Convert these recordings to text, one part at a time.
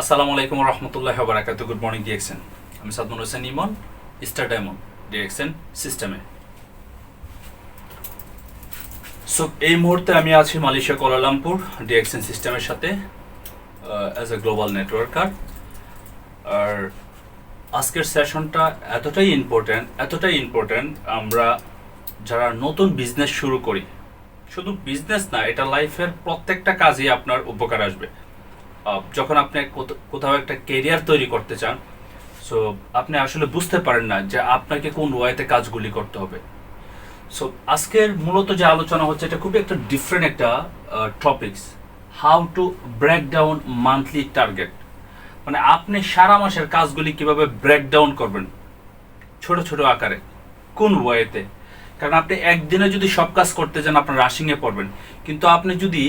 আসসালামু আলাইকুম রহমতুল্লাহি ওয়া বারাকাতুহু। Good morning DXN. আমি Sadman Hossain Emon, star diamond DXN সিস্টেমে। সো এই মুহূর্তে আমি আছি মালয়েশিয়া কুয়ালালামপুর ডিএক্সএন সিস্টেমের সাথে অ্যাজ এ গ্লোবাল নেটওয়ার্কার। আর আজকের সেশনটা এতটাই ইম্পর্ট্যান্ট আমরা যারা নতুন বিজনেস শুরু করি, শুধু বিজনেস না, এটা লাইফের প্রত্যেকটা কাজেই আপনার উপকার আসবে। যখন আপনি কোথাও একটা কেরিয়ার তৈরি করতে চান, সো আপনি আসলে বুঝতে পারেন না যে আপনাকে কোন ওয়েতে কাজগুলি করতে হবে। সো আজকের মূলত যে আলোচনা হচ্ছে এটা খুবই একটা ডিফারেন্ট একটা topics, how to break down monthly target. মানে আপনি সারা মাসের কাজগুলি কিভাবে ব্রেক ডাউন করবেন ছোট ছোট আকারে, কোন ওয়েতে। কারণ আপনি একদিনে যদি সব কাজ করতে যান আপনার রাশিংয়ে পড়বেন, কিন্তু আপনি যদি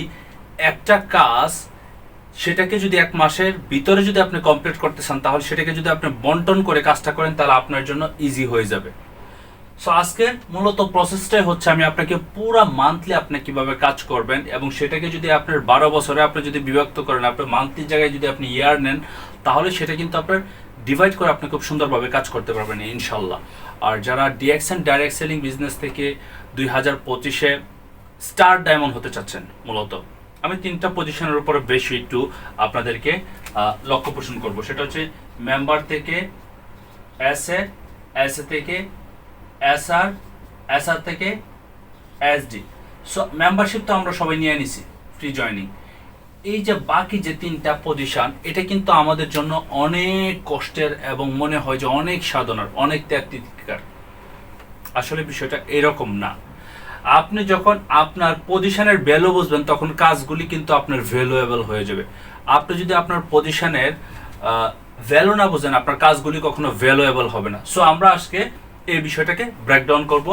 একটা কাজ সেটাকে যদি এক মাসের ভিতরে যদি আপনি কমপ্লিট করতে চান, তাহলে সেটাকে যদি আপনি বন্টন করে কাজটা করেন তাহলে আপনার জন্য ইজি হয়ে যাবে। সো আজকের মূলত প্রসেসটাই হচ্ছে আমি আপনাকে পুরো মান্থলি আপনি কিভাবে কাজ করবেন, এবং সেটাকে যদি আপনার 12 বছরে আপনি যদি বিভক্ত করেন, আপনার মান্থলি জায়গায় যদি আপনি ইয়ার নেন, তাহলে সেটা কিন্তু আপনার ডিভাইড করে আপনি খুব সুন্দরভাবে কাজ করতে পারবেন ইনশাল্লাহ। আর যারা ডিএক্সএন ডাইরেক্ট সেলিং বিজনেস থেকে 2025-এ স্টার ডায়মন্ড হতে চাচ্ছেন, মূলত আমি 3টা পজিশনের উপরে বেশি একটু আপনাদেরকে লক্ষ্য পোষণ করব। সেটা হচ্ছে মেম্বার থেকে এসএ, এসএ থেকে এসআর, এসআর থেকে এসডি। সো মেম্বারশিপ তো আমরা সবাই নিয়ে নিছি, ফ্রি জয়নিং। এই যে বাকি যে 3টা পজিশন, এটা কিন্তু আমাদের জন্য অনেক কষ্টের এবং মনে হয় যে অনেক সাধনার, অনেক ত্যাগ তিতিক্ষার। আসলে বিষয়টা এরকম না। আপনি যখন আপনার পজিশনের ভ্যালু বুঝবেন, তখন কাজগুলি কিন্তু আপনার ভ্যালুয়েবল হয়ে যাবে। আপনি যদি আপনার পজিশনের ভ্যালু না বুঝেন, আপনার কাজগুলি কখনো ভ্যালুয়েবল হবে না। সো আমরা আজকে এই বিষয়টাকে ব্রেকডাউন করব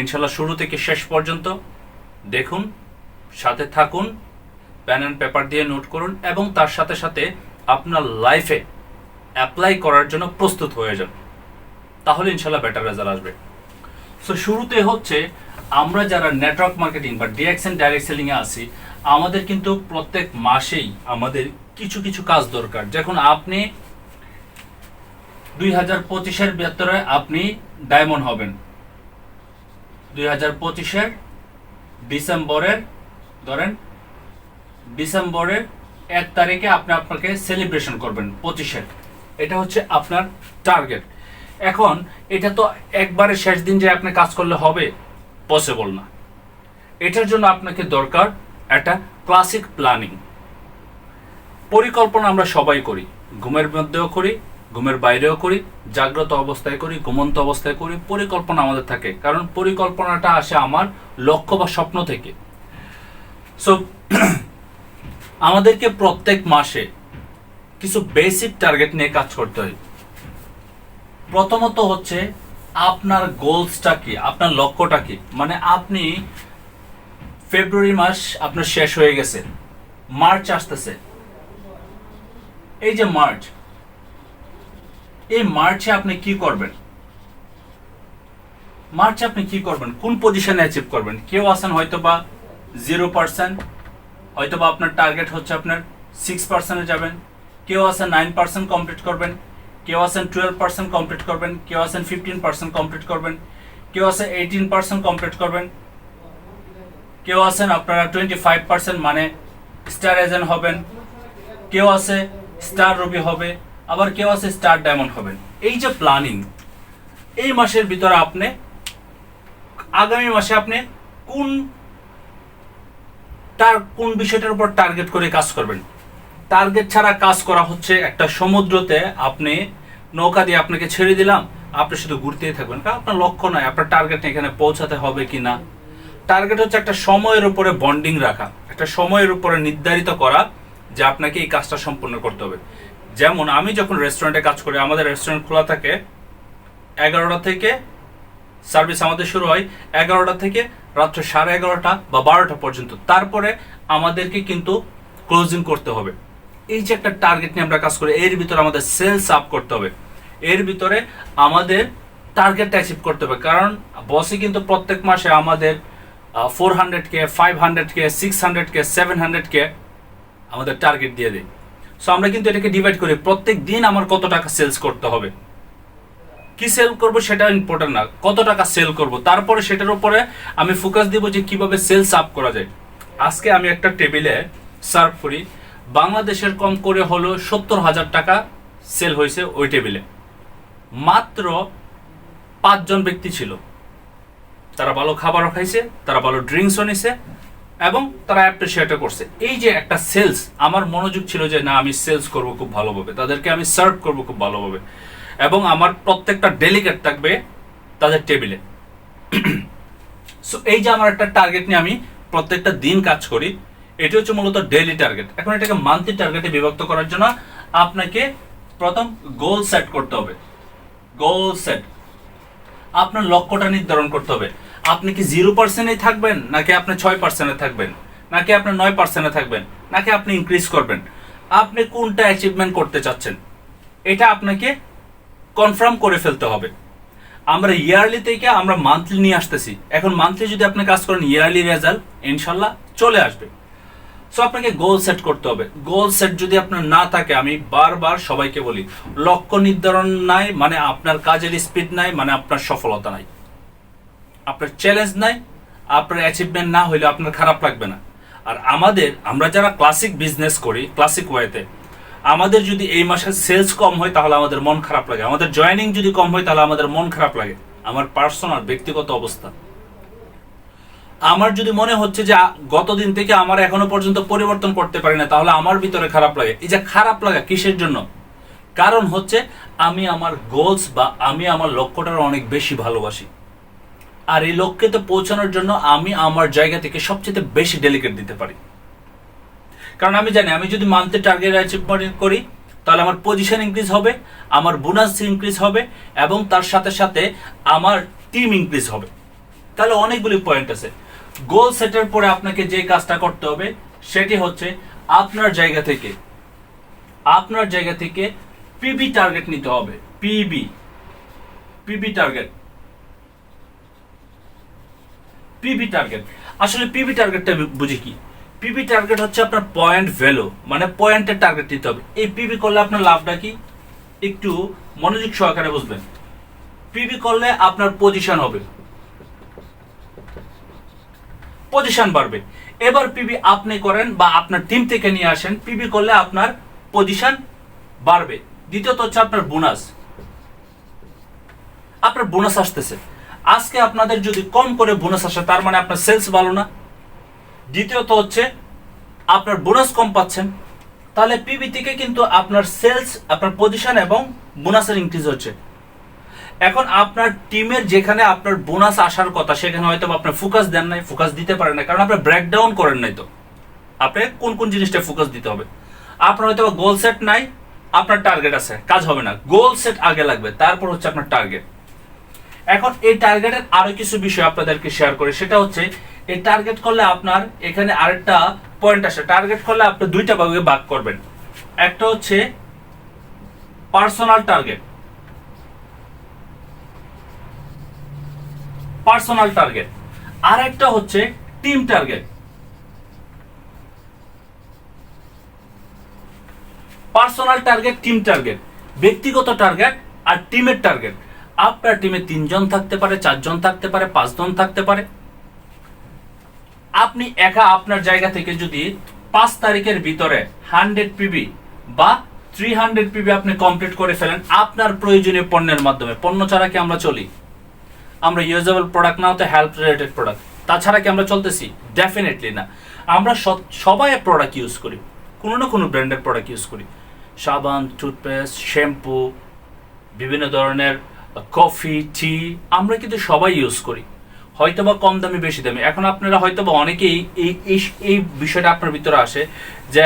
ইনশাল্লাহ। শুরু থেকে শেষ পর্যন্ত দেখুন, সাথে থাকুন, পেন অ্যান্ড পেপার দিয়ে নোট করুন, এবং তার সাথে সাথে আপনার লাইফে অ্যাপ্লাই করার জন্য প্রস্তুত হয়ে যান, তাহলে ইনশাল্লাহ বেটার রেজাল্ট আসবে। সো শুরুতে হচ্ছে, আমরা যারা নেটওয়ার্ক মার্কেটিং বা ডিএক্সএন ডাইরেক্ট সেলিংয়ে আছি, আমাদের কিন্তু প্রত্যেক মাসেই আমাদের কিছু কিছু কাজ দরকার। যখন আপনি 2025-এর ভেতরে আপনি ডায়মন্ড হবেন, 2025-এর ডিসেম্বরের ধরেন ডিসেম্বরের 1 তারিখে আপনি আপনাকে সেলিব্রেশন করবেন 25-এর। এটা হচ্ছে আপনার টার্গেট। এখন এটা তো একবারে শেষ দিন যে আপনি কাজ করলে হবে, পসিবল না। এটার জন্য আপনাকে দরকার একটা ক্লাসিক প্ল্যানিং। পরিকল্পনা আমরা সবাই করি, ঘুমের মধ্যেও করি, ঘুমের বাইরেও করি, জাগ্রত অবস্থায় করি, ঘুমন্ত অবস্থায় করি। পরিকল্পনা আমাদের থাকে, কারণ পরিকল্পনাটা আসে আমার লক্ষ্য বা স্বপ্ন থেকে। সো আমাদেরকে প্রত্যেক মাসে কিছু বেসিক টার্গেট নিয়ে কাজ করতে হয়। প্রথমত হচ্ছে আপনার গোলসটা কি, আপনার লক্ষ্যটা কি। মানে আপনি ফেব্রুয়ারি মাস আপনার শেষ হয়ে গেছে, মার্চ আসতেছে। এই যে মার্চ, এই মার্চে আপনি কি করবেন? মার্চে আপনি কি করবেন, কোন পজিশনে অ্যাচিভ করবেন? কেউ আছেন হয়তোবা 0%, হয়তোবা আপনার টার্গেট হচ্ছে আপনার 6%-এ যাবেন। কেউ আছেন 9% কমপ্লিট করবেন, কেউ আছেন 12% কমপ্লিট করবেন, কেউ আছেন 15% কমপ্লিট করবেন, কেউ আছে 18% কমপ্লিট করবেন, কেউ আছেন আপনারা 25% মানে স্টার এজেন্ট হবেন, কেউ আছে স্টার রুবি হবে, আবার কেউ আছে স্টার ডায়মন্ড হবেন। এই যে প্ল্যানিং, এই মাসের ভিতরে আপনি আগামী মাসে আপনি কোন বিষয়টার উপর টার্গেট করে কাজ করবেন। টার্গেট ছাড়া কাজ করা হচ্ছে একটা সমুদ্রতে আপনি নৌকা দিয়ে আপনাকে ছেড়ে দিলাম, আপনি শুধু ঘুরতেই থাকবেন, কারণ আপনার লক্ষ্য নয়, আপনার টার্গেট এখানে পৌঁছাতে হবে কি না। টার্গেট হচ্ছে একটা সময়ের উপরে বন্ডিং রাখা, একটা সময়ের উপরে নির্ধারিত করা যে আপনাকে এই কাজটা সম্পূর্ণ করতে হবে। যেমন আমি যখন রেস্টুরেন্টে কাজ করি, আমাদের রেস্টুরেন্ট খোলা থাকে 11টা থেকে, সার্ভিস আমাদের শুরু হয় 11টা থেকে রাত্র 11:30 বা 12টা পর্যন্ত। তারপরে আমাদেরকে কিন্তু ক্লোজিং করতে হবে। এই যে একটা টার্গেট নিয়ে আমরা কাজ করি, এর ভিতরে আমাদের সেলস আপ করতে হবে, এর ভিতরে আমাদের টার্গেট অ্যাচিভ করতে হবে। কারণ বসে কিন্তু প্রত্যেক মাসে আমাদের 400K, 500K, 600K, 700K আমাদের টার্গেট দিয়ে দেয়। সো আমরা কিন্তু এটাকে ডিভাইড করি প্রত্যেক দিন আমার কত টাকা সেলস করতে হবে। কি সেল করব সেটা ইম্পর্টেন্ট না, কত টাকা সেল করব, তারপরে সেটার উপরে আমি ফোকাস দিব যে কিভাবে সেলস আপ করা যায়। আজকে আমি একটা টেবিলে সার্ভ করি, বাংলাদেশের কম করে হলো 70,000 টাকা সেল হয়েছে ওই টেবিলে। মাত্র 5 জন ব্যক্তি ছিল, তারা ভালো খাবারও খাইছে, তারা ভালো ড্রিঙ্কসও নিছে এবং তারা অ্যাপ্রিসিয়েটও করছে। এই যে একটা সেলস, আমার মনোযোগ ছিল যে না আমি সেলস করব খুব ভালোভাবে, তাদেরকে আমি সার্ভ করব খুব ভালোভাবে এবং আমার প্রত্যেকটা ডেলিগেট থাকবে তাদের টেবিলে। সো এই যে আমার একটা টার্গেট নিয়ে আমি প্রত্যেকটা দিন কাজ করি, এটি হচ্ছে মূলত ডেইলি টার্গেট। এখন এটাকে মান্থলি টার্গেটে বিভক্ত করার জন্য আপনাকে প্রথম গোল সেট করতে হবে। গোল সেট, আপনার লক্ষ্যটা নির্ধারণ করতে হবে। আপনি কি 0%-এ থাকবেন, নাকি আপনি 6%-এ থাকবেন, নাকি আপনি 9%-এ থাকবেন, নাকি আপনি ইনক্রিজ করবেন, আপনি কোনটা অ্যাচিভমেন্ট করতে চাচ্ছেন, এটা আপনাকে কনফার্ম করে ফেলতে হবে। আমরা ইয়ারলি থেকে আমরা মান্থলি নিয়ে আসতেছি, এখন মান্থলি যদি আপনি কাজ করেন ইয়ারলি রেজাল্ট ইনশাল্লাহ চলে আসবে। সো আপনাকে গোল সেট করতে হবে। গোল সেট যদি আপনার না থাকে, আমি বারবার সবাইকে বলি, লক্ষ্য নির্ধারণ নাই মানে আপনার কাজের স্পিড নাই, মানে আপনার সফলতা নাই, আপনার চ্যালেঞ্জ নাই, আপনার অ্যাচিভমেন্ট না হইলে আপনার খারাপ লাগবে না। আর আমরা যারা ক্লাসিক বিজনেস করি ক্লাসিক ওয়েতে, আমাদের যদি এই মাসে সেলস কম হয় তাহলে আমাদের মন খারাপ লাগে, আমাদের জয়েনিং যদি কম হয় তাহলে আমাদের মন খারাপ লাগে। আমার পার্সোনাল ব্যক্তিগত অবস্থা, আমার যদি মনে হচ্ছে যে গতদিন থেকে আমার এখনো পর্যন্ত পরিবর্তন করতে পারি না, তাহলে আমার ভিতরে খারাপ লাগে। এই যে খারাপ লাগা কিসের জন্য? কারণ হচ্ছে আমি আমার গোলস বা আমি আমার লক্ষ্যটার অনেক বেশি ভালোবাসি, আর এই লক্ষ্যে পৌঁছানোর জন্য আমি আমার জায়গা থেকে সবচেয়ে বেশি ডেলিগেট দিতে পারি। কারণ আমি জানি আমি যদি মান্থলি টার্গেট অ্যাচিভমেন্ট করি তাহলে আমার পজিশন ইনক্রিজ হবে, আমার বোনাস ইনক্রিজ হবে এবং তার সাথে সাথে আমার টিম ইনক্রিজ হবে। তাহলে অনেকগুলি পয়েন্ট আছে। গোল সেটের পরে আপনাকে যে কাজটা করতে হবে সেটি হচ্ছে আপনার জায়গা থেকে পিবি টার্গেট নিতে হবে। পিবি টার্গেট আসলে পিবি টার্গেটটা বুঝি কি? পিবি টার্গেট হচ্ছে আপনার পয়েন্ট ভ্যালু, মানে পয়েন্টের টার্গেট দিতে হবে। এই পিবি করলে আপনার লাভটা কি একটু মনোযোগ সহকারে বুঝবেন। পিবি করলে আপনার পজিশন হবে, পজিশন বাড়বে। এবার পিবি আপনি করেন বা আপনার টিম থেকে নিয়ে আসেন, পিবি করলে আপনার পজিশন বাড়বে। দ্বিতীয়ত হচ্ছে আপনার বোনাস আসতেছে। আজকে আপনাদের যদি কম করে বোনাস আসে তার মানে আপনার সেলস ভালো না। দ্বিতীয়ত হচ্ছে আপনার বোনাস কম পাচ্ছেন, তাহলে পিবি থেকে কিন্তু আপনার সেলস, আপনার পজিশন এবং বোনাসের ইনক্রিজ হচ্ছে। এখন আপনার টিমের যেখানে আপনার বোনাস আসার কথা সেখানে হয়তো আপনার ফোকাস দেন নাই, ফোকাস দিতে পারেন না, কারণ আপনার ব্রেকডাউন করেন নাই। তো আপনি কোন কোন জিনিসটা ফোকাস দিতে হবে? আপনার হয়তো গোল সেট নাই, আপনার টার্গেট আছে, কাজ হবে না। গোল সেট আগে লাগবে, তারপর হচ্ছে আপনার টার্গেট। এখন এই টার্গেটের আরো কিছু বিষয় আপনাদেরকে শেয়ার করি, সেটা হচ্ছে এই টার্গেট করলে আপনার এখানে আরেকটা পয়েন্ট আসে। টার্গেট করলে আপনি দুইটা ভাগে ভাগ করবেন, একটা হচ্ছে পার্সোনাল টার্গেট, আর একটা হচ্ছে team target. Personal target, team target, ব্যক্তিগত টার্গেট আর টিমের টার্গেট। আপনার টিমে 3 জন থাকতে পারে, 4 জন থাকতে পারে, 5 জন থাকতে পারে। আপনি একা আপনার জায়গা থেকে যদি 5 তারিখের ভিতরে 100 পিবি বা 300 পিবি আপনি কমপ্লিট করে ফেলেন আপনার প্রয়োজনীয় পণ্যের মাধ্যমে। পণ্য ছাড়া কি আমরা চলি? আমরা ইউজেবল প্রোডাক্ট না হতে হেলথ রিলেটেড প্রোডাক্ট, তাছাড়া কি আমরা চলতেছি? ডেফিনেটলি না। আমরা সবাই প্রোডাক্ট ইউজ করি, কোনো না কোনো ব্র্যান্ডের প্রোডাক্ট ইউজ করি। সাবান, টুথপেস্ট, শ্যাম্পু, বিভিন্ন ধরনের কফি, টি, আমরা কিন্তু সবাই ইউজ করি, হয়তোবা কম দামি বেশি দামি। এখন আপনারা হয়তোবা অনেকেই এই বিষয়টা আপনার ভিতরে আসে যে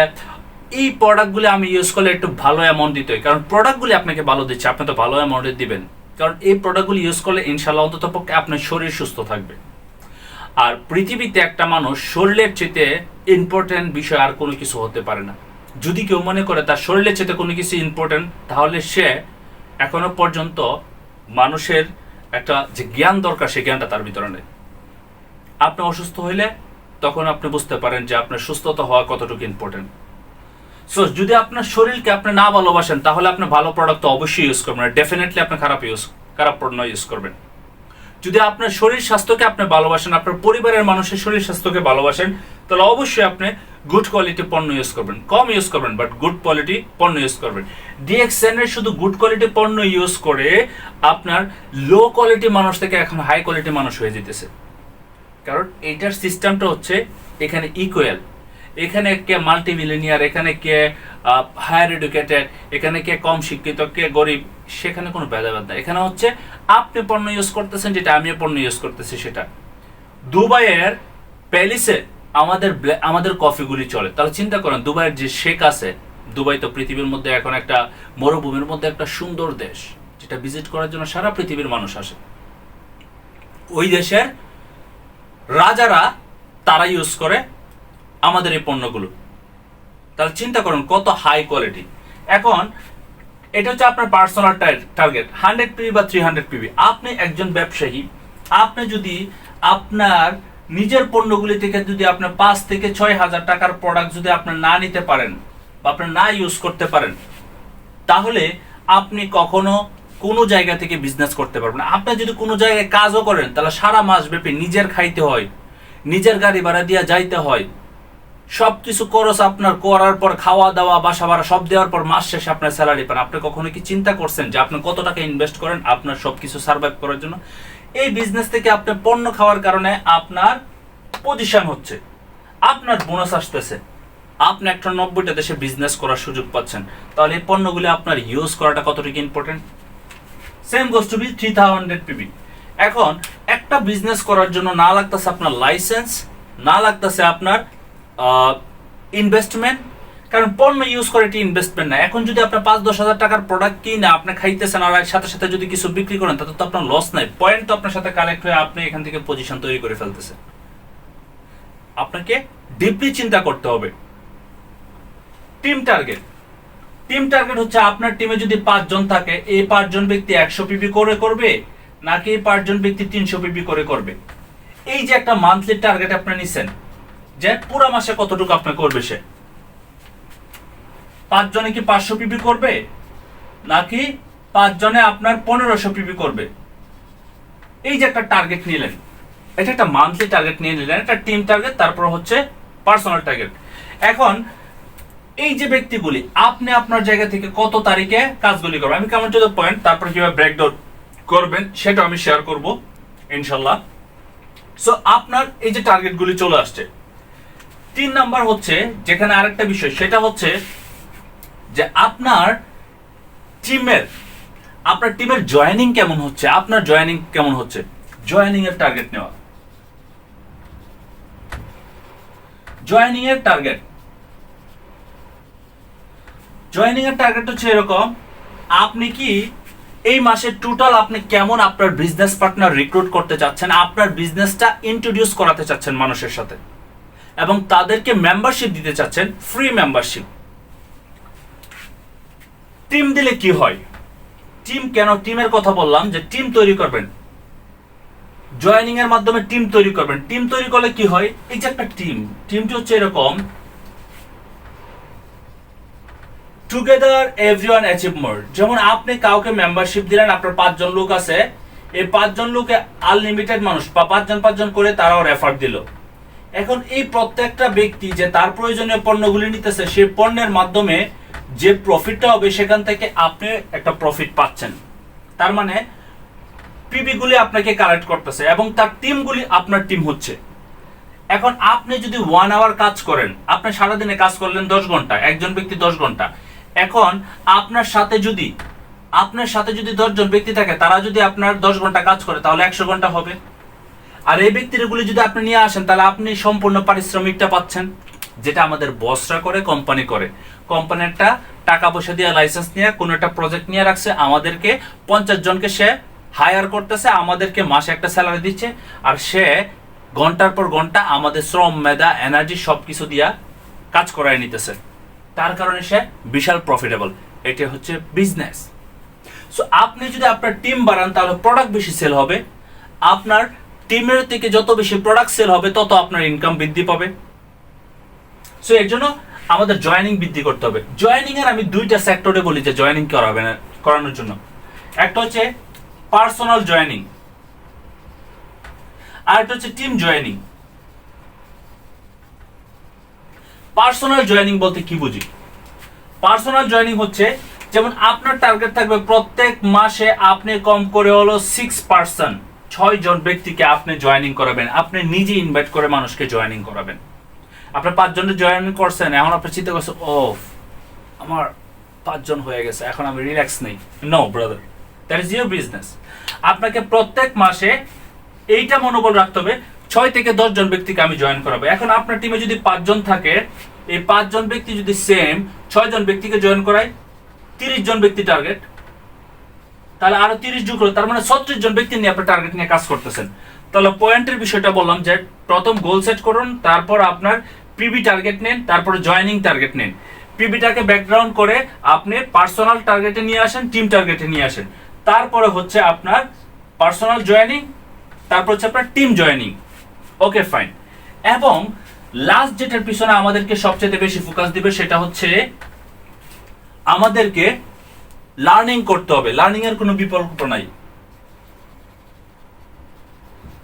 এই প্রোডাক্টগুলি আমি ইউজ করলে একটু ভালো অ্যামাউন্ট দিতে হয়, কারণ প্রোডাক্টগুলি আপনাকে ভালো দিচ্ছে, আপনি তো ভালো অ্যামাউন্টে দিবেন, কারণ এই প্রোডাক্টগুলি ইউজ করলে ইনশাল্লাহ অন্তত পক্ষে আপনার শরীর সুস্থ থাকবে। আর পৃথিবীতে একটা মানুষ শরীরের চেয়ে ইম্পর্টেন্ট বিষয় আর কোনো কিছু হতে পারে না। যদি কেউ মনে করে তার শরীরের চেয়ে কোনো কিছু ইম্পর্টেন্ট, তাহলে সে এখনো পর্যন্ত মানুষের একটা যে জ্ঞান দরকার সেই জ্ঞানটা তার ভিতরে নেই। আপনি অসুস্থ হইলে তখন আপনি বুঝতে পারেন যে আপনার সুস্থতা হওয়া কতটুকু ইম্পর্টেন্ট। সো যদি আপনার শরীরকে আপনি না ভালোবাসেন তাহলে আপনি ভালো প্রোডাক্ট তো অবশ্যই ইউজ করবেন, ডেফিনেটলি আপনি খারাপ পণ্য ইউজ করবেন। যদি আপনার শরীর স্বাস্থ্যকে আপনি ভালোবাসেন, আপনার পরিবারের মানুষের শরীর স্বাস্থ্যকে ভালোবাসেন, তাহলে অবশ্যই আপনি গুড কোয়ালিটি পণ্য ইউজ করবেন। কম ইউজ করবেন বাট গুড কোয়ালিটি পণ্য ইউজ করবেন। ডিএক্সএন এর শুধু গুড কোয়ালিটি পণ্য ইউজ করে আপনার লো কোয়ালিটি মানুষ থেকে এখন হাই কোয়ালিটি মানুষ হয়ে যেতেছে। কারণ এইটার সিস্টেমটা হচ্ছে এখানে ইকুয়াল। এখানে কে মাল্টি মিলিনিয়ার, এখানে কে হায়ার এডুকেটেড, এখানে কে কম শিক্ষিত, কে গরিব, সেখানে কোনো ভেদাভেদ না। এখানে হচ্ছে আপনি পণ্য ইউজ করতেছেন যেটা, আমিও পণ্য ইউজ করতেছি সেটা। দুবাইয়ের প্যারিসে আমাদের কফিগুলি চলে। তাহলে চিন্তা করেন দুবাইয়ের যে শেখ আছে, দুবাই তো পৃথিবীর মধ্যে এখন একটা মরুভূমির মধ্যে একটা সুন্দর দেশ, যেটা ভিজিট করার জন্য সারা পৃথিবীর মানুষ আসে। ওই দেশের রাজারা তারা ইউজ করে আমাদের এই পণ্যগুলো। তাহলে চিন্তা করুন কত হাই কোয়ালিটি। এখন এটা হচ্ছে আপনার পার্সোনাল টার্গেট 100 পিবি বা 300 পিবি। আপনি একজন ব্যবসায়ী, আপনি যদি আপনার নিজের পণ্যগুলি থেকে যদি আপনি 5 থেকে 6 হাজার টাকার প্রোডাক্ট যদি আপনি না নিতে পারেন বা আপনি না ইউজ করতে পারেন, তাহলে আপনি কখনো কোনো জায়গা থেকে বিজনেস করতে পারবেন না। আপনি যদি কোনো জায়গায় কাজও করেন তাহলে সারা মাস ব্যাপী নিজের খাইতে হয়, নিজের গাড়ি ভাড়া দিয়ে যাইতে হয়, সবকিছু খরচ আপনার করার পর, খাওয়া দাওয়া বাসা ভাড়া সব দেওয়ার পর মাস শেষে আপনার স্যালারি পান। আপনি কখনো কি চিন্তা করছেন যে আপনি কত টাকা ইনভেস্ট করেন আপনার সবকিছু সার্ভাইভ করার জন্য? এই বিজনেস থেকে আপনি পণ্য খাওয়ার কারণে আপনার পজিশন হচ্ছে, আপনার বোনাস আসতেছে, আপনি 190টা দেশে বিজনেস করার সুযোগ পাচ্ছেন। তাহলে এই পণ্যগুলি আপনার ইউজ করাটা কতটুকু important. Same goes to be 3000 PB. এখন একটা বিজনেস করার জন্য না লাগতেছে আপনার লাইসেন্স, না লাগতেছে আপনার ইনভেস্টমেন্ট, কারণ পণ্য ইউজ করে এটি ইনভেস্টমেন্ট না। এখন যদি আপনি 5-10 হাজার টাকার প্রোডাক্ট কিনে আপনি খাইতেছেন আর সাথে সাথে যদি কিছু বিক্রি করেন তাতে তো আপনার লস নাই। পয়েন্ট তো আপনার সাথে কালেক্ট হয়ে আপনি এখান থেকে পজিশন তৈরি করে ফেলতেছেন। আপনাকে ডিপলি চিন্তা করতে হবে। টিম টার্গেট হচ্ছে আপনার টিমে যদি 5 জন থাকে, এই 5 জন ব্যক্তি 100 পিবি করে করবে নাকি এই 5 জন ব্যক্তি 300 পিবি করে করবে। এই যে একটা মান্থলি টার্গেট আপনি নিছেন যে পুরো মাসে কতটুকু আপনি করবে, সে 5 জনে কি 500 পিবি করবে নাকি 5 জনে আপনার 1500 পিবি করবে। এই যে একটা টার্গেট নিলেন, এটা একটা মান্থলি টার্গেট নিয়ে নিলেন, একটা টিম টার্গেট, তারপর হচ্ছে পার্সোনাল টার্গেট। এখন এই যে ব্যক্তিগুলি আপনি আপনার জায়গা থেকে কত তারিখে কাজগুলি করবেন, আমি কেমন টু দ্য পয়েন্ট, তারপর কিভাবে ব্রেকডাউন করবেন সেটা আমি শেয়ার করব ইনশাল্লাহ। সো আপনার এই যে টার্গেটগুলি চলে আসছে। 3 নাম্বার হচ্ছে যেখানে আরেকটা বিষয়, সেটা হচ্ছে যে আপনার টিমের জয়েনিং কেমন হচ্ছে, জয়েনিং এর টার্গেট নেওয়া। জয়েনিং এর টার্গেট হচ্ছে এরকম, আপনি কি এই মাসে টোটাল আপনি কেমন আপনার বিজনেস পার্টনার রিক্রুট করতে চাচ্ছেন, আপনার বিজনেসটা ইন্ট্রোডিউস করাতে চাচ্ছেন মানুষের সাথে, এবং তাদেরকে মেম্বারশিপ দিতে চাচ্ছেন, ফ্রি মেম্বারশিপ। টিম দিলে কি হয়, টিমের কথা বললাম যে টিম তৈরি করবেন, জয়েনিং এর মাধ্যমে টিম তৈরি করবেন। টিম তৈরি করলে কি হয়, এই যে একটা টিমটি হচ্ছে এরকম, টুগেদার এভরিওয়ান অ্যাচিভ মোর। যেমন আপনি কাউকে মেম্বারশিপ দিলেন, আপনার 5 জন লোক আছে, এই 5 জন লোকে আনলিমিটেড মানুষ বা 5 জন করে তারাও রেফার দিল। এখন এই প্রত্যেকটা ব্যক্তি যে তার প্রয়োজনীয় পণ্যগুলি নিতেছে, সেই পণ্যের মাধ্যমে যে প্রফিটটা হবে সেখান থেকে আপনি একটা প্রফিট পাচ্ছেন। তার মানে পিবি গুলি আপনাকে কালেক্ট করতেছে এবং তার টিমগুলি আপনার টিম হচ্ছে। এখন আপনি যদি 1 আওয়ার কাজ করেন, আপনি সারাদিনে কাজ করলেন 10 ঘন্টা, একজন ব্যক্তি 10 ঘন্টা। এখন আপনার সাথে যদি 10 জন ব্যক্তি থাকে, তারা যদি আপনার 10 ঘন্টা কাজ করে তাহলে 100 ঘন্টা হবে। আর এই ব্যক্তিগুলি যদি আপনি নিয়ে আসেন তাহলে আপনি সম্পূর্ণ পারিশ্রমিকটা পাচ্ছেন, যেটা আমাদের বসরা করে, কোম্পানি করে। কোম্পানিটা টাকা পয়সা দিয়ে লাইসেন্স নিয়ে কোনো একটা প্রজেক্ট নিয়ে রাখছে, আমাদেরকে 50 জনকে সে হায়ার করতেছে, আমাদেরকে মাসে একটা স্যালারি দিচ্ছে, আর সে ঘন্টার পর ঘন্টা আমাদের শ্রম, মেধা, এনার্জি সবকিছু দিয়া কাজ করায় নিতেছে। তার কারণে সে বিশাল প্রফিটেবল। এটা হচ্ছে বিজনেস। সো আপনি যদি আপনার টিম বাড়ান তাহলে প্রোডাক্ট বেশি সেল হবে, আপনার টিমের থেকে যত বেশি প্রোডাক্ট সেল হবে তত আপনার ইনকাম বৃদ্ধি পাবে। সো এর জন্য আমাদের জয়েনিং বৃদ্ধি করতে হবে। জয়েনিং এর আমি দুইটা সেক্টরে বলি যে জয়েনিং করানোর জন্য। একটা হচ্ছে পার্সোনাল জয়েনিং, আর একটা হচ্ছে টিম জয়েনিং। পার্সোনাল জয়েনিং বলতে কি বুঝি? পার্সোনাল জয়েনিং হচ্ছে যেমন আপনার টার্গেট থাকবে প্রত্যেক মাসে আপনি কম করে হলো 6%, 6 জন ব্যক্তিকে আপনি জয়েনিং করাবেন, আপনি নিজে ইনভাইট করে মানুষকে জয়েনিং করাবেন। আপনার 5 জনের জয়েনিং করছেন, এখন আপনি চিন্তা করছেন ও আমার 5 জন হয়ে গেছে, এখন আমি রিল্যাক্স নেই। No brother, that is your business. আপনাকে প্রত্যেক মাসে এইটা মনোবল রাখতে হবে 6 থেকে 10 জন ব্যক্তিকে আমি জয়েন করাবো। এখন আপনার টিমে যদি 5 জন থাকে, এই 5 জন ব্যক্তি যদি সেম 6 জন ব্যক্তিকে জয়েন করায়, 30 জন ব্যক্তি টার্গেট, তাহলে আরো 30 যোগ হলো, তার মানে 36 জন ব্যক্তি নিয়ে আপনি টার্গেট নিয়ে কাজ করতেছেন। তাহলে পয়েন্টের বিষয়টা বললাম যে প্রথম গোল সেট করুন, তারপর আপনার পিবি টার্গেট নেন, তারপর জয়েনিং টার্গেট নেন। পিবিটাকে ব্যাকগ্রাউন্ড করে আপনি পার্সোনাল টার্গেটে নিয়ে আসেন, টিম টার্গেটে নিয়ে আসেন। তারপরে হচ্ছে আপনার পার্সোনাল জয়েনিং, তারপর হচ্ছে আপনার টিম জয়েনিং। Okay fine. এবং লাস্ট যেটার পিছনে আমাদেরকে সবচেয়ে বেশি ফোকাস দিবে সেটা হচ্ছে আমাদেরকে লার্নিং করতে হবে। লার্নিং এর কোনো বিকল্প নাই।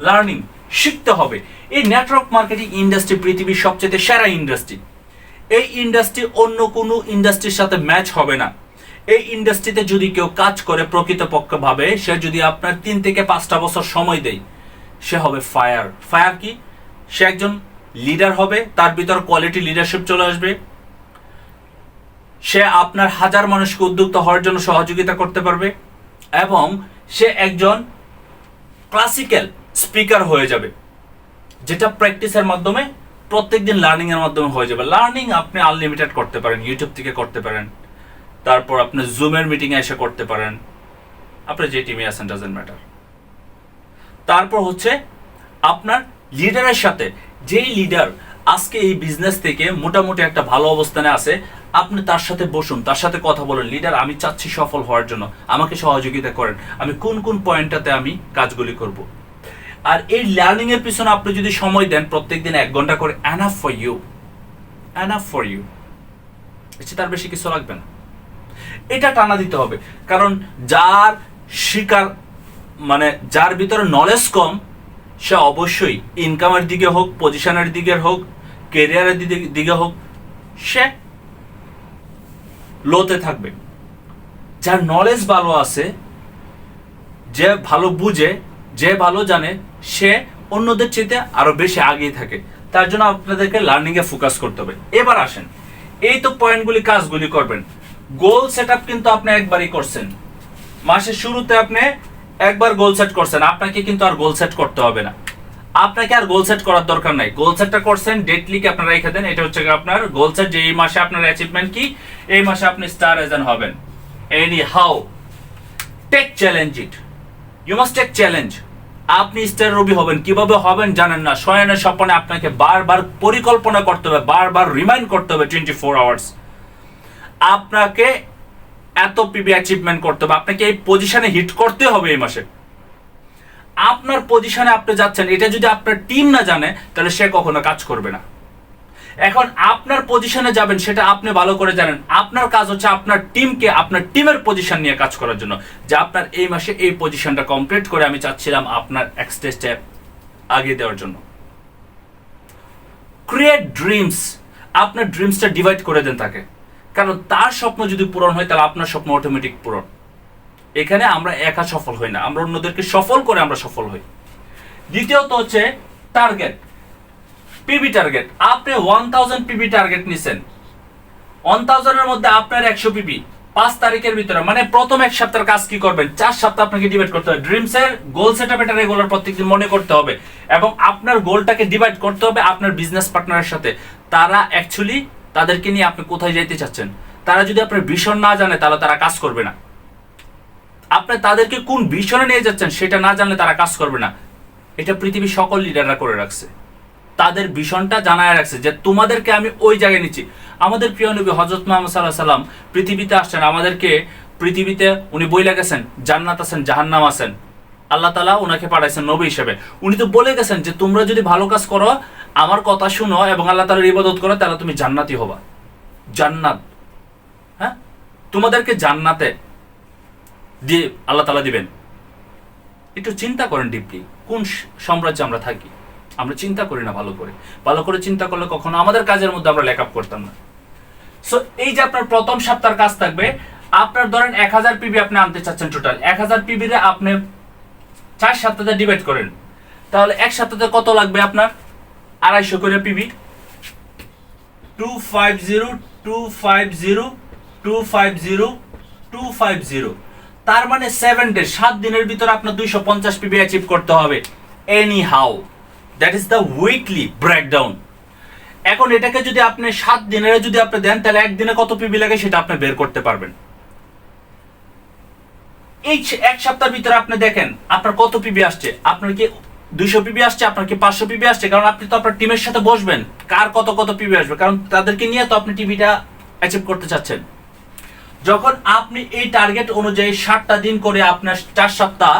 লার্নিং শিখতে হবে। এই নেটওয়ার্ক মার্কেটিং ইন্ডাস্ট্রি পৃথিবীর সবচেয়ে সেরা ইন্ডাস্ট্রি। এই ইন্ডাস্ট্রি অন্য কোনো ইন্ডাস্ট্রির সাথে ম্যাচ হবে না। এই ইন্ডাস্ট্রিতে যদি কেউ কাজ করে প্রকৃতপক্ষভাবে, সে যদি আপনার 3 থেকে 5টা বছর সময় দেয়, সে হবে ফায়ার। ফায়ার কি? সে একজন লিডার হবে, তার ভিতর কোয়ালিটি লিডারশিপ চলে আসবে। সে আপনার 1000 মানুষকে উদ্যোক্তা হওয়ার জন্য সহযোগিতা করতে পারবে, এবং সে একজন ক্লাসিক্যাল স্পিকার হয়ে যাবে, যেটা প্র্যাকটিসের মাধ্যমে প্রত্যেকদিন লার্নিং এর মাধ্যমে হয়ে যাবে। লার্নিং আপনি আনলিমিটেড করতে পারেন, ইউটিউব থেকে করতে পারেন, তারপর আপনি জুমের মিটিং এ এসে করতে পারেন, আপনি যে টিমে আছেন ডাজন্ট ম্যাটার। তারপর হচ্ছে আপনার লিডারের সাথে, যেই লিডার আজকে এই বিজনেস থেকে মোটামুটি একটা ভালো অবস্থানে আছে, আপনি তার সাথে বসুন, তার সাথে কথা বলেন, লিডার আমি চাচ্ছি সফল হওয়ার জন্য, আমাকে সহযোগিতা করেন, আমি কোন কোন পয়েন্টটাতে আমি কাজগুলি করব। আর এই লার্নিং এর পিছনে আপনি যদি সময় দেন প্রত্যেকদিন 1 ঘন্টা করে, enough for you, enough for you. তার বেশি কিছু লাগবে না। এটা টানা দিতে হবে, কারণ যার শিকার মানে যার ভিতরে নলেজ কম, সে অবশ্যই ইনকামের দিকে হোক, পজিশনের দিকে হোক, ক্যারিয়ারের দিকে হোক, সে লোতে থাকবে। যার নলেজ ভালো আছে, যে ভালো বুঝে, যে ভালো জানে, সে অন্যদের চেয়ে আরো বেশি আগিয়ে থাকে। তার জন্য আপনাদেরকে লার্নিং এ ফোকাস করতে হবে। এবার আসেন, এই তো পয়েন্টগুলি, কাজগুলি করবেন। গোল সেট আপ কিন্তু আপনি একবারই করছেন, মাসের শুরুতে আপনি একবার গোল সেট করছেন, আপনাকে কিন্তু আর গোল সেট করতে হবে না। আপনাকে আর গোল সেট করার দরকার নাই। গোল সেটটা করছেন, ডেট লিখে আপনারা রেখে দেন। এটা হচ্ছে আপনার গোল সেট, যে এই মাসে আপনার অ্যাচিভমেন্ট কি, এই মাসে আপনি স্টার এজেন্ট হবেন। Anyhow, take challenge it, you must take challenge. আপনি স্টার রবি হবেন, কিভাবে হবেন জানেন না, শয়নের স্বপ্নে আপনাকে বারবার পরিকল্পনা করতে হবে, বারবার রিমাইন্ড করতে হবে 24 আওয়ার্স। আপনাকে এত পিবি অ্যাচিভমেন্ট করতে হবে, আপনাকে এই পজিশনে হিট করতে হবে এই মাসে। আপনার পজিশনে আপনি যাচ্ছেন, এটা যদি আপনার টিম না জানে, তাহলে সে কখনো কাজ করবে না। এখন আপনার পজিশনে যাবেন, সেটা আপনি ভালো করে জানেন। আপনার কাজ হচ্ছে আপনার টিমকে, আপনার টিমের পজিশন নিয়ে কাজ করার জন্য, যে আপনার এই মাসে এই পজিশনটা কমপ্লিট করে আমি চাচ্ছিলাম আপনার এক্সট্রা স্টেপ আগিয়ে দেওয়ার জন্য। Create dreams. আপনার ড্রিমসটা ডিভাইড করে দেন তাকে, কারণ তার স্বপ্ন যদি পূরণ হয়, তাহলে আপনার স্বপ্ন অটোমেটিক পূরণ। এখানে আমরা একা সফল হই না, আমরা অন্যদেরকে সফল করে আমরা সফল হই। দ্বিতীয়ত হচ্ছে টার্গেট, পিবি টার্গেট। আপনি 1000 পিবি টার্গেট নিছেন, 1000 এর মধ্যে আপনার 100 পিবি 5 তারিখের ভিতরে, মানে প্রথম 1 সপ্তাহের কাজ কি করবেন, 4 সপ্তাহ আপনাকে ডিভাইড করতে হবে। ড্রিমসের গোল সেটআপ এটা রেগুলার প্রত্যেকদিন মনে করতে হবে, এবং আপনার গোলটাকে ডিভাইড করতে হবে আপনার বিজনেস পার্টনারের সাথে। তারা অ্যাকচুয়ালি, তাদেরকে নিয়ে আপনি কোথায় যাইতে চাচ্ছেন, তারা যদি আপনার ভিশন না জানে, তাহলে তারা কাজ করবে না। আপনি তাদেরকে কোন ভিশনে নিয়ে যাচ্ছেন সেটা না জানলে তারা কাজ করবে না। এটা পৃথিবীর সকল লিডাররা করে রাখছে, তাদের ভিশনটা জানায় রাখছে যে তোমাদেরকে আমি ওই জায়গায় নিচ্ছি। আমাদের প্রিয় নবী হযরত মুহাম্মদ সাল্লাল্লাহু আলাইহি সাল্লাম পৃথিবীতে আসছেন, আমাদেরকে পৃথিবীতে উনি বইলা গেছেন জান্নাত আছেন, জাহান্নাম আছেন। আল্লাহ তাআলা ওনাকে পাঠাইছেন নবী হিসেবে। উনি তো বলে গেছেন যে তোমরা যদি ভালো কাজ করো, আমার কথা শুনো এবং আল্লাহ তাআলার ইবাদত করো, তাহলে তুমি জান্নাতি হবা। জান্নাত, হ্যাঁ, তোমাদেরকে জান্নাতে দিয়ে আল্লাহ তাআলা দিবেন। একটু চিন্তা করেন ডিপলি, কোন সাম্রাজ্যে আমরা থাকি? আমরা চিন্তা করি না ভালো করে। ভালো করে চিন্তা করলে কখনো আমাদের কাজের মধ্যে আমরা লেকআপ করতাম না। সো এই যে আপনার প্রথম সপ্তাহের কাজ থাকবে, আপনার ধরেন 1000 পিবি আপনি আনতে চাচ্ছেন, টোটাল 1000 পিবি রে আপনি 4 সপ্তাহে ডিভাইড করেন, তাহলে এক সপ্তাহে কত লাগবে আপনার? 250 করে পিবি, 250 250 250 250, তার মানে 7 ডে, 7 দিনের ভিতরে আপনার 250 পিবি অ্যাচিভ করতে হবে any how. That is the weekly breakdown. এখন এটাকে যদি আপনি 7 দিনের যদি আপনি দেন, তাহলে একদিনে কত পিবি লাগে সেটা আপনি বের করতে পারবেন। এই এক সপ্তাহের ভিতরে আপনি দেখেন আপনার কত পিবি আসছে। আপনার কি 200 পিবি আসছে, আপনার কি 500 পিবি আসছে? কারণ আপনি তো আপনার টিমের সাথে বসবেন, কার কত কত পিবি আসবে, কারণ তাদেরকে নিয়ে তো আপনি টিভিটা অ্যাচিভ করতে চাচ্ছেন। যখন আপনি এই টার্গেট অনুযায়ী 60টা দিন করে আপনার 4 সপ্তাহ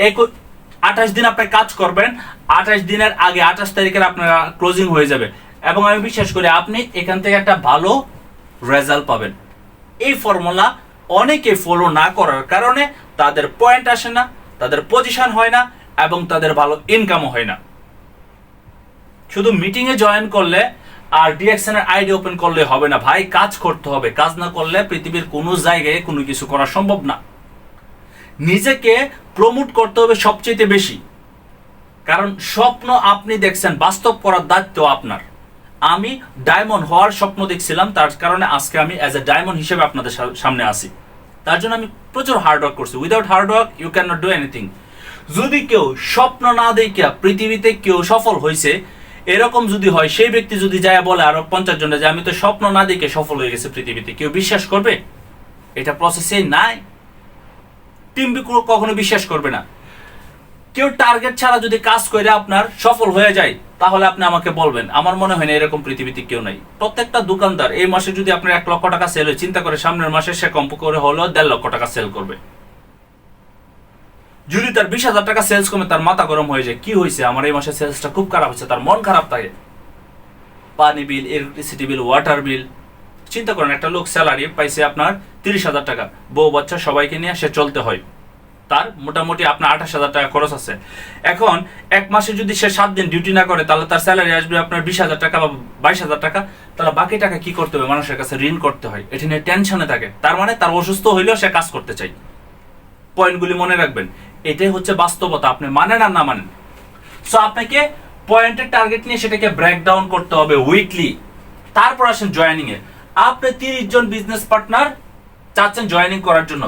28 দিন আপনি কাজ করবেন, 28 দিনের আগে 28 তারিখের আপনার ক্লোজিং হয়ে যাবে, এবং আমি বিশ্বাস করি আপনি এখান থেকে একটা ভালো রেজাল্ট পাবেন। এই ফর্মুলা অনেকে ফলো না করার কারণে তাদের পয়েন্ট আসে না, তাদের পজিশন হয় না, এবং তাদের ভালো ইনকামও হয় না। শুধু মিটিং এ জয়েন করলে আর ডিএক্সএন এর আইডি ওপেন করলে হবে না ভাই, কাজ করতে হবে। কাজ না করলে পৃথিবীর কোনো জায়গায় কোনো কিছু করা সম্ভব না। নিজেকে প্রমোট করতে হবে সবচেয়ে বেশি, কারণ স্বপ্ন আপনি দেখছেন, বাস্তব করার দায়িত্ব আপনার। আমি ডায়মন্ড হওয়ার স্বপ্ন দেখছিলাম, তার কারণে আজকে আমি অ্যাজ এ ডায়মন্ড হিসেবে আপনাদের সামনে আসি। তার জন্য আমি প্রচুর হার্ডওয়ার্ক করছি। Without hard work you can not do anything. যদি কেউ স্বপ্ন না দেখিয়া পৃথিবীতে কেউ সফল হয়েছে, এরকম যদি হয়, সেই ব্যক্তি যদি যায় বলে আরো 50 জনে যে আমি তো স্বপ্ন না দেখে সফল হয়ে গেছে পৃথিবীতে, কেউ বিশ্বাস করবে? এটা প্রসেসে নাই। টিম কখনো বিশ্বাস করবে না। কেউ টার্গেট ছাড়া যদি কাজ করে আপনার সফল হয়ে যায়, তাহলে আপনি আমাকে বলবেন। আমার মনে হয় না এরকম পৃথিবীতে কেউ নাই। প্রত্যেকটা দোকানদার এই মাসে যদি আপনার 1 লক্ষ টাকা সেল হয়, চিন্তা করে সামনের মাসে সে কম করে হলেও 1.5 লক্ষ টাকা সেল করবে। যদি তার 20,000 টাকা সেলস কমে, তার মাথা গরম হয়ে যায়, কি হয়েছে আমার এই মাসে সেলসটা খুব খারাপ হচ্ছে, তার মন খারাপ থাকে। পানি বিল, ইলেকট্রিসিটি বিল, ওয়াটার বিল। চিন্তা করেন একটা লোক স্যালারি পাইছে আপনার 30,000 টাকা, বউ বাচ্চা সবাইকে নিয়ে সে চলতে হয়, তার মোটামুটি আপনার 28,000 টাকা খরচ আছে। এখন এক মাসে যদি সে 7 দিন ডিউটি না করে, তাহলে তার স্যালারি আসবে আপনার 20,000 টাকা বা 22,000 টাকা। তাহলে বাকি টাকা কি করতে হবে? মানুষের কাছে ঋণ করতে হয়। এটা নিয়ে টেনশনে থাকে। তার মানে তার অসুস্থ হইলেও সে কাজ করতে চাই। পয়েন্টগুলি মনে রাখবেন, এটাই হচ্ছে বাস্তবতা, আপনি মানেন আর না মানেন। সো আপনাকে পয়েন্টের টার্গেট নিয়ে সেটাকে ব্রেকডাউন করতে হবে উইকলি। তারপর আসেন জয়েনিং এ। আপনি 30 জন বিজনেস পার্টনার চাচ্ছেন জয়েনিং করার জন্য,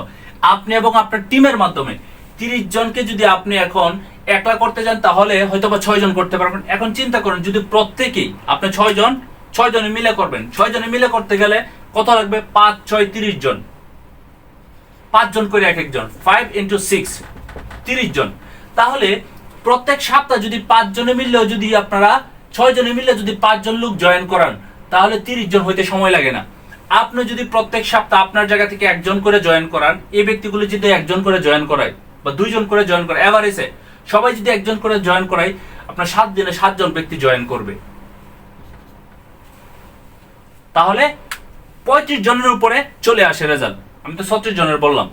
আপনি এবং আপনার টিমের মাধ্যমে 30 জনকে যদি আপনি এখন একলা করতে যান, তাহলে হয়তো বা 6 জন করতে পারবেন। এখন চিন্তা করেন, যদি প্রত্যেকেই আপনি 6 জনে মিলে করবেন, 6 জনে মিলে করতে গেলে কত লাগবে? 5 6 30 জন, 5 জন করে এক একজন, 5 × 6 30 জন। তাহলে প্রত্যেক সপ্তাহে যদি 5 জনে মিললেও যদি আপনারা 6 জনে মিললে যদি 5 জন লোক জয়েন করান, তাহলে 30 জন হইতে সময় লাগে না। আপনি যদি প্রত্যেক সপ্তাহে আপনার জায়গা থেকে একজন করে জয়েন করান, এই ব্যক্তিগুলো যদি একজন করে জয়েন করায় বা 2 জন করে জয়েন করে, এভারেজে সবাই যদি একজন করে জয়েন করায়, আপনার 7 দিনে 7 জন ব্যক্তি জয়েন করবে। তাহলে 35 জনের উপরে চলে আসে রেজাল্ট। আমি তো 36 জনের বললাম।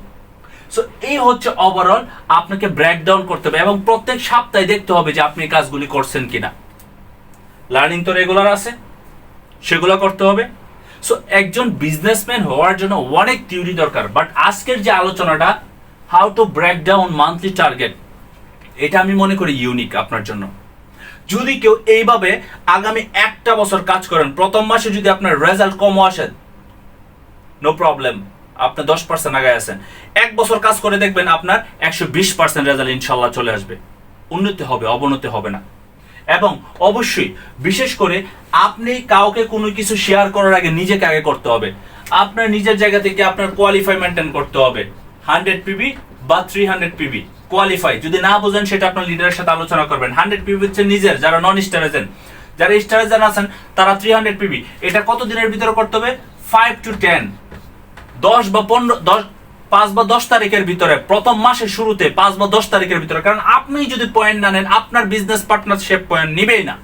সো এই হচ্ছে ওভারঅল, আপনাকে ব্রেকডাউন করতে হবে এবং প্রত্যেক সপ্তাহে দেখতে হবে যে আপনি কাজগুলি করছেন কিনা। লার্নিং তো রেগুলার আছে, সেগুলো করতে হবে। সো একজন বিজনেসম্যান হওয়ার জন্য অনেক থিওরি দরকার, বাট আজকের যে আলোচনাটা, how to break down monthly target, এটা আমি মনে করি ইউনিক আপনার জন্য। যদি কেউ এইভাবে আগামী 1টা বছর কাজ করেন, প্রথম মাসে যদি আপনার রেজাল্ট কমও আসেন, নো প্রবলেম, আপনি 10% আগে আছেন। 1 বছর কাজ করে দেখবেন আপনার 120% রেজাল্ট ইনশাল্লাহ চলে আসবে। উন্নতি হবে, অবনতি হবে না। এবং অবশ্যই বিশেষ করে আপনি কাউকে কোনো কিছু শেয়ার করার আগে নিজেকে আগে করতে হবে। আপনার নিজের জায়গা থেকে আপনার কোয়ালিফাই মেনটেন করতে হবে। 100 পিবি বা 300 পিবি কোয়ালিফাই। যদি না বোঝেন সেটা আপনার লিডারের সাথে আলোচনা করবেন। 100 পিবি হচ্ছে নিজের, যারা নন স্টার এজেন্ট, যারা স্টার এজেন্ট আছেন তারা 300 পিবি। এটা কত দিনের ভিতরে করতে হবে? 5 to 10, 5 বা 10 তারিখের ভিতরে, প্রথম মাসের শুরুতে 5 বা 10 তারিখের ভিতরে। কারণ আপনি যদি পয়েন্ট না নেন, আপনার বিজনেস পার্টনার সে পয়েন্ট নিবেই না।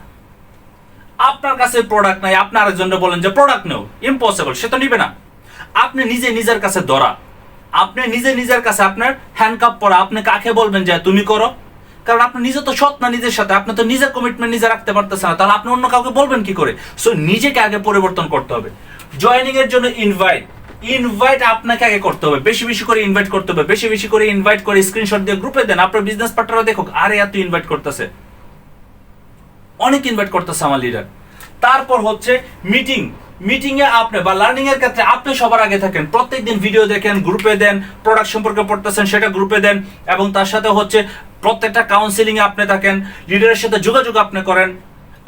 আপনার কাছে প্রোডাক্ট নাই, আপনি আরেকজনকে বলেন যে প্রোডাক্ট নেও, ইম্পসিবল, সে তো নিবে না। আপনি নিজে নিজের কাছে ধরা, আপনি নিজে নিজের কাছে আপনার হ্যান্ডকাপ পরা, আপনি কাকে বলবেন যে তুমি করো? কারণ আপনি নিজে তো সৎ না নিজের সাথে, আপনি তো নিজের কমিটমেন্ট নিজে রাখতে পারতেছেন না, তাহলে আপনি অন্য কাউকে বলবেন কি করে? সো নিজেকে আগে পরিবর্তন করতে হবে। জয়েনিং এর জন্য ইনভাইট আপনাকে আগে করতে হবে, বেশি বেশি করে ইনভাইট করতে হবে, বেশি বেশি করে ইনভাইট করে স্ক্রিনশট দিয়ে গ্রুপে দেন, আপনার বিজনেস পার্টনাররা দেখুক, আরে এত ইনভাইট করতেছে, অনেক ইনভাইট করতেছে আমার লিডার। তারপর হচ্ছে মিটিং এ আপনি বা লার্নিং এর ক্ষেত্রে আপনি সবার আগে থাকেন, প্রত্যেকদিন ভিডিও দেখেন, গ্রুপে দেন, প্রোডাক্ট সম্পর্কে পড়তেছেন সেটা গ্রুপে দেন, এবং তার সাথে হচ্ছে প্রত্যেকটা কাউন্সিলিং এ আপনি থাকেন, লিডারের সাথে যোগাযোগ আপনি করেন,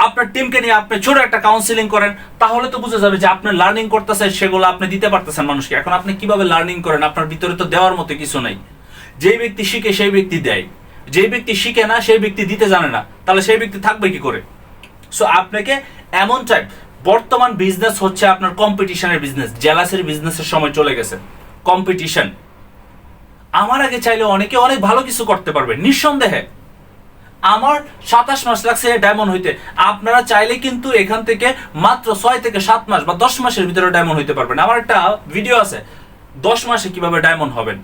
আপনার টিমকে নিয়ে আপনি ছোট একটা কাউন্সিলিং করেন, তাহলে তো বোঝা যাবে যে আপনি লার্নিং করতেছেন, সেগুলো আপনি দিতে পারতেছেন মানুষকে। এখন আপনি কিভাবে লার্নিং করেন? আপনার ভিতরে তো দেওয়ার মতো কিছু নাই। যেই ব্যক্তি শিখে সেই ব্যক্তি দেয়, যেই ব্যক্তি শিখে না সেই ব্যক্তি দিতে জানে না, তাহলে সেই ব্যক্তি থাকবে কি করে? সো আপনাকে এমন টাইপ, বর্তমান বিজনেস হচ্ছে আপনার কম্পিটিশনের বিজনেস, জেলাসের বিজনেসের সময় চলে গেছে, কম্পিটিশন। আমার আগে চাইলে অনেকে অনেক ভালো কিছু করতে পারবে নিঃসন্দেহে। আমার 27 মাস লাগছে ডায়মন্ড হইতে, আপনারা চাইলে কিন্তু এখান থেকে মাত্র 6 থেকে 7 মাস বা 10 মাসের ভিতরে ডায়মন্ড হইতে পারবেন। আমার একটা ভিডিও আছে 10 মাসে কিভাবে ডায়মন্ড হবেন,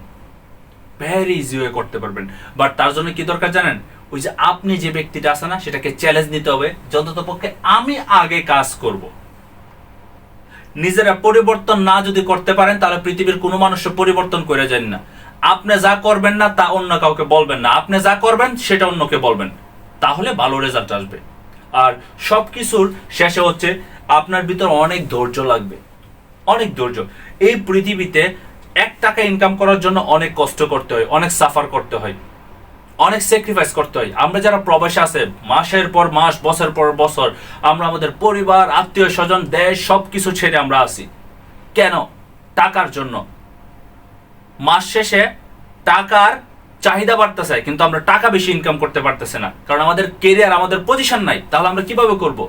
ভেরি ইজি ওয়ে করতে পারবেন। বাট তার জন্য কি দরকার জানেন? ওই যে আপনি যে ব্যক্তিটা আছে না, সেটাকে চ্যালেঞ্জ নিতে হবে, যতটা পক্ষে আমি আগে কাজ করব। নিজেরা পরিবর্তন না যদি করতে পারেন, তাহলে পৃথিবীর কোনো মানুষের পরিবর্তন করে যান না। আপনি যা করবেন না তা অন্য কাউকে বলবেন না, আপনি যা করবেন সেটা অন্যকে বলবেন, তাহলে ভালো রেজাল্ট আসবে। আর সবকিছুর শেষে হচ্ছে আপনার ভিতর অনেক ধৈর্য লাগবে, অনেক ধৈর্য। এই পৃথিবীতে 1 টাকা ইনকাম করার জন্য অনেক কষ্ট করতে হয়, অনেক সাফার করতে হয়, অনেক স্যাক্রিফাইস করতে হয়। আমরা যারা প্রবাসে আছে, মাসের পর মাস, বছর পর বছর আমরা আমাদের পরিবার, আত্মীয় স্বজন, দেশ সবকিছু ছেড়ে আমরা আসি। কেন? টাকার জন্য। মাস শেষে টাকার চাহিদা বাড়তেছে, কিন্তু আমরা টাকা বেশি ইনকাম করতে পারতেছি না, কারণ আমাদের কেরিয়ার, আমাদের পজিশন নাই। তাহলে আমরা কিভাবে করব?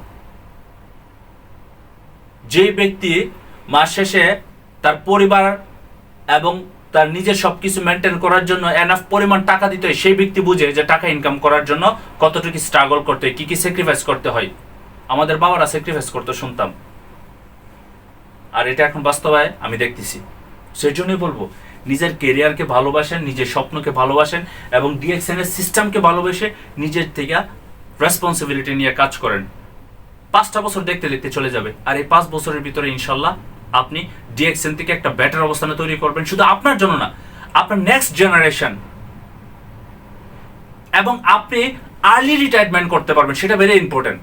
যে ব্যক্তি মাস শেষে তার পরিবার এবং তার নিজের সবকিছু মেনটেন করার জন্য এনাফ পরিমাণ টাকা দিতে হয়, সেই ব্যক্তি বুঝে যে টাকা ইনকাম করার জন্য কতটুকু স্ট্রাগল করতে হয়, কি কি স্যাক্রিফাইস করতে হয়। আমাদের বাবারা স্যাক্রিফাইস করতে শুনতাম, আর এটা এখন বাস্তবায় আমি দেখতেছি। সেই জন্যই বলবো, নিজের কেরিয়ারকে ভালোবাসেন, নিজের স্বপ্নকে ভালোবাসেন, এবং ডিএক্সএন এর সিস্টেমকে ভালোবেসে নিজের থেকে রেসপন্সিবিলিটি নিয়ে কাজ করেন। 5টা বছর দেখতে দেখতে চলে যাবে, আর এই 5 বছরের ভিতরে ইনশাল্লাহ আপনি ডিএক্সএন থেকে একটা বেটার অবস্থানে তৈরি করবেন, শুধু আপনার জন্য না, আপনার নেক্সট জেনারেশন। এবং আপনি আর্লি রিটায়ারমেন্ট করতে পারবেন, সেটা ভেরি ইম্পর্টেন্ট।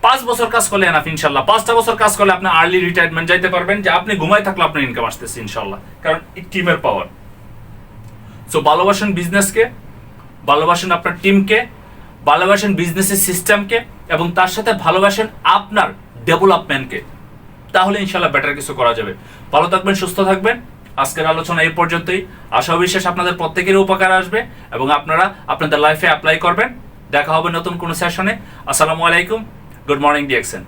5 বছর কাজ করলে এনাফ ইনশাল্লাহ। 5টা বছর কাজ করলে আপনি আর্লি রিটায়ারমেন্ট যাইতে পারবেন, যে আপনি ঘুমাই থাকলে আপনার ইনকাম আসতেছে ইনশাল্লাহ, কারণ টিমের পাওয়ার। সো ভালোবাসেন বিজনেসকে, ভালোবাসেন আপনার টিমকে, ভালোবাসেন বিজনেসের সিস্টেমকে, এবং তার সাথে ভালোবাসেন আপনার ডেভেলপমেন্টকে, তাহলে ইনশাল্লাহ বেটার কিছু করা যাবে। ভালো থাকবেন, সুস্থ থাকবেন। আজকের আলোচনা এই পর্যন্তই। আশা বিশ্বাস আপনাদের প্রত্যেকেরই উপকার আসবে এবং আপনারা আপনাদের লাইফে অ্যাপ্লাই করবেন। দেখা হবে নতুন কোনো সেশনে। আসসালামু আলাইকুম, গুড মর্নিং ডিএক্সএন।